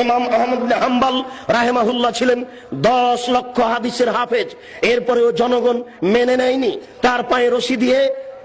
ইমাম আহমদ ইবনে হাম্বল রাহিমাহুল্লাহ ছিলেন 10 লক্ষ হাদিসের হাফেজ, এরপরেও জনগণ মেনে নেয়নি। তার পায়ে রশি দিয়ে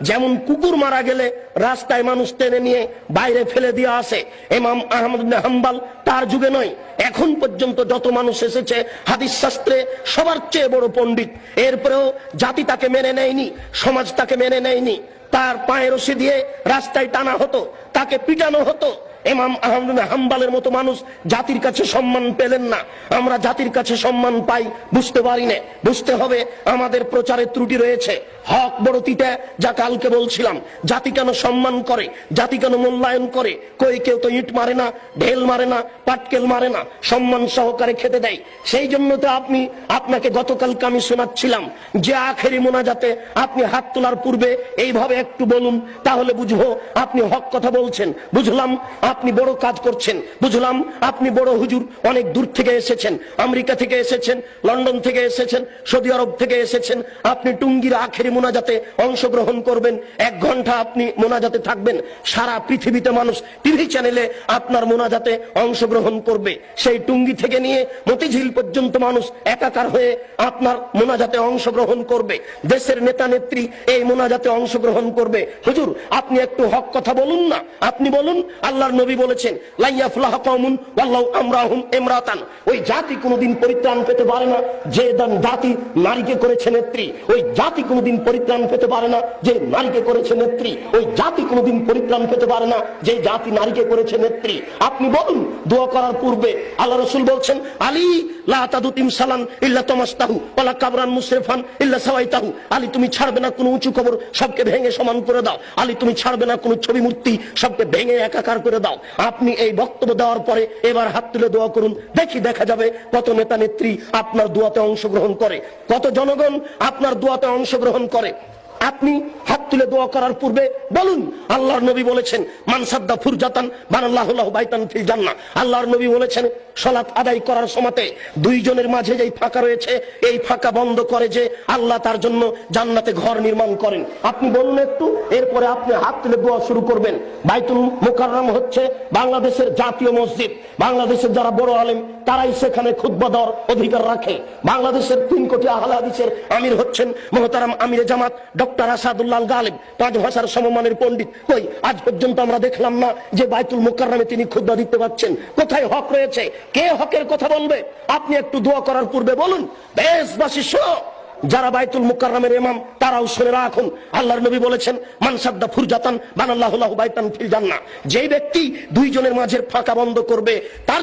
যেমন কুকুর মারা গেলে রাস্তায় মানুষ টেনে নিয়ে বাইরে ফেলে দিয়ে আসে, ইমাম আহমদ ইবনে হাম্বল তার যুগে নয়, এখন পর্যন্ত যত মানুষ এসেছে হাদিস শাস্ত্রে সবার চেয়ে বড় পণ্ডিত, এরপরেও জাতি তাকে মেনে নেয়নি, সমাজ তাকে মেনে নেয়নি। তার পায়ে রশি দিয়ে রাস্তায় টানা হতো, তাকে পিটানো হতো। ইমাম আহমদ ইবনে হাম্বলের মতো মানুষ জাতির কাছে সম্মান পেলেন না। আমরা জাতির কাছে সম্মান পাই বুঝতে পারি না। বুঝতে হবে আমাদের প্রচারের ত্রুটি রয়েছে। হক বড় তিতা, যা কালকে বলছিলাম। জাতি কেন সম্মান করে, জাতি কেন মূল্যায়ন করে? কই কেউ তো ইট মারে না, ঢেল মারে না, পাটকেল মারে না, সম্মান সহকারে খেতে দেয়। সেই জন্য তো আপনাকে গতকালকে আমি শোনাচ্ছিলাম যে আখেরি মোনাজাতে আপনি হাত তোলার পূর্বে এইভাবে একটু বলুন, তাহলে বুঝবো আপনি হক কথা বলছেন। বুঝলাম আপনি বড় কাজ করছেন, বুঝলাম আপনি বড় হুজুর, অনেক দূর থেকে এসেছেন, আমেরিকা থেকে এসেছেন, লন্ডন থেকে এসেছেন, সৌদি আরব থেকে এসেছেন। আপনি টুঙ্গির আখেরি মোনাজাতে অংশগ্রহণ করবেন, 1 ঘন্টা আপনি মোনাজাতে থাকবেন। সারা পৃথিবীতে মানুষ টিভি চ্যানেলে আপনার মোনাজাতে অংশগ্রহণ করবে। সেই টুঙ্গি থেকে নিয়ে মতিঝিল পর্যন্ত মানুষ একাকার হয়ে আপনার মোনাজাতে অংশগ্রহণ করবে। দেশের নেতা নেত্রী এই মোনাজাতে অংশগ্রহণ করবে। হুজুর আপনি একটু হক কথা বলুন না, আপনি বলুন। আল্লাহর নবী বলেছেন লা ইয়াফলাহু কওমুন ওয়াল্লাহু আমরাহুম ইমরাতান, ওই জাতি কোনোদিন পরিত্রাণ পেতে পারে না যে জাতি নারীকে করেছে নেত্রী। ওই জাতি কোনোদিন পরিত্রাণ পেতে পারে না যে নারীকে করেছে নেত্রী। ওই জাতি কোনোদিন পরিত্রাণ পেতে পারে না যে জাতি নারীকে করেছে নেত্রী। আপনি বলুন দোয়া করার পূর্বে। আল্লাহ রাসূল বলছেন আলী লা তাদুতিম সালান ইল্লা তামাস্তাহু ওয়ালা কাবরান মুসরিফান ইল্লা সাওয়াইতাহু, আলী তুমি ছাড়বে না কোনো উঁচু কবর, সবকে ভেঙে সমান করে দাও। আলী তুমি ছাড়বে না কোনো ছবি মূর্তি, সবকে ভেঙে একাকার করে দাও। আপনি এই বক্তব্য দেওয়ার পরে এবার হাত তুলে দোয়া করুন, দেখা যাবে কত নেতা নেত্রী আপনার দোয়াতে অংশগ্রহণ করে, কত জনগণ আপনার দোয়াতে অংশগ্রহণ করে। আপনি হাত তুলে দোয়া করার পূর্বে বলুন আল্লাহর নবী বলেছেন মান সাদ্দা ফুরজাতান বানাল্লাহু লাহু বাইতান ফিল জান্নাহ। আল্লাহর নবী বলেছেন সালাত আদায় করার সময়তে দুইজনের মাঝে যেই ফাঁকা রয়েছে এই ফাঁকা বন্ধ করে যে আল্লাহ তার জন্য জান্নাতে ঘর নির্মাণ করেন। আপনি বলুন একটু, এরপরে আপনি হাত তুলে দোয়া শুরু করবেন। বাইতুল মুকাররম হচ্ছে বাংলাদেশের জাতীয় মসজিদ। বাংলাদেশের যারা বড় আলেম তারাই সেখানে খুতবা দেওয়ার অধিকার রাখে। বাংলাদেশের 3 কোটি আহলে হাদিসের আমির হচ্ছেন মুহতারাম আমিরে জামাত ডক্টর আসাদুল্লাহ গালিব, 5 ভাষার সমমানের পণ্ডিত। কই আজ পর্যন্ত আমরা দেখলাম না যে বাইতুল মুকাররমে তিনি খুতবা দিতে পারছেন। কোথায় হক রয়েছে? কে হকের কথা বলবে? আপনি একটু দোয়া করার পূর্বে বলুন দেশবাসী শোনো, যারা বাইতুল মুকাররমের ইমাম তারাও শুনে রাখুন। আল্লাহর নবী বলেছেন মান সাদ্দা ফুরজাতান বানাল্লাহু লাহু বাইতান ফিল জান্নাহ, যেই ব্যক্তি দুইজনের মাঝের ফাঁকা বন্ধ করবে তার